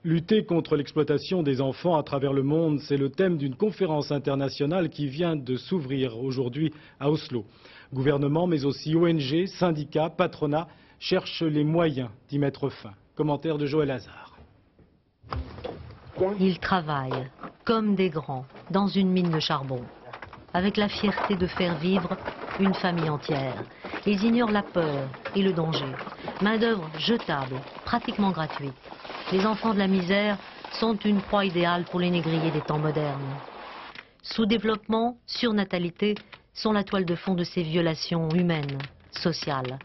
Lutter contre l'exploitation des enfants à travers le monde, c'est le thème d'une conférence internationale qui vient de s'ouvrir aujourd'hui à Oslo. Gouvernement, mais aussi ONG, syndicats, patronat cherchent les moyens d'y mettre fin. Commentaire de Joël Hazard. Ils travaillent, comme des grands, dans une mine de charbon, avec la fierté de faire vivre une famille entière. Ils ignorent la peur et le danger. Main-d'œuvre jetable, pratiquement gratuite. Les enfants de la misère sont une proie idéale pour les négriers des temps modernes. Sous-développement, surnatalité sont la toile de fond de ces violations humaines, sociales.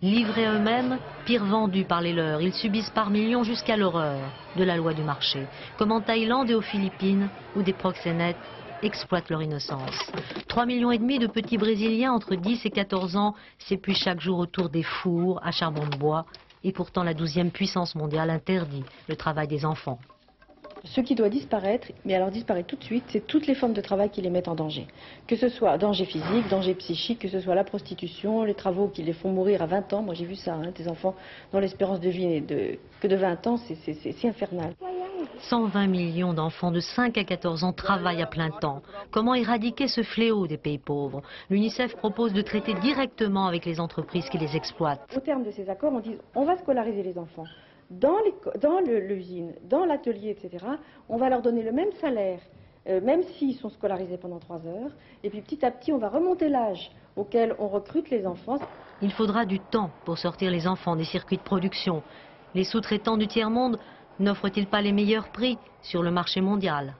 Livrés à eux-mêmes, pire vendus par les leurs, ils subissent par millions jusqu'à l'horreur de la loi du marché, comme en Thaïlande et aux Philippines, où des proxénètes exploitent leur innocence. 3,5 millions de petits Brésiliens entre 10 et 14 ans s'épuisent chaque jour autour des fours à charbon de bois, et pourtant la 12e puissance mondiale interdit le travail des enfants. Ce qui doit disparaître, mais alors disparaître tout de suite, c'est toutes les formes de travail qui les mettent en danger. Que ce soit danger physique, danger psychique, que ce soit la prostitution, les travaux qui les font mourir à 20 ans. Moi j'ai vu ça, des enfants dont l'espérance de vie n'est que de 20 ans, c'est infernal. 120 millions d'enfants de 5 à 14 ans travaillent à plein temps. Comment éradiquer ce fléau des pays pauvres? L'UNICEF propose de traiter directement avec les entreprises qui les exploitent. Au terme de ces accords, on dit on va scolariser les enfants. Dans l'usine, dans l'atelier, etc., on va leur donner le même salaire, même s'ils sont scolarisés pendant 3 heures. Et puis petit à petit, on va remonter l'âge auquel on recrute les enfants. Il faudra du temps pour sortir les enfants des circuits de production. Les sous-traitants du tiers-monde n'offrent-ils pas les meilleurs prix sur le marché mondial?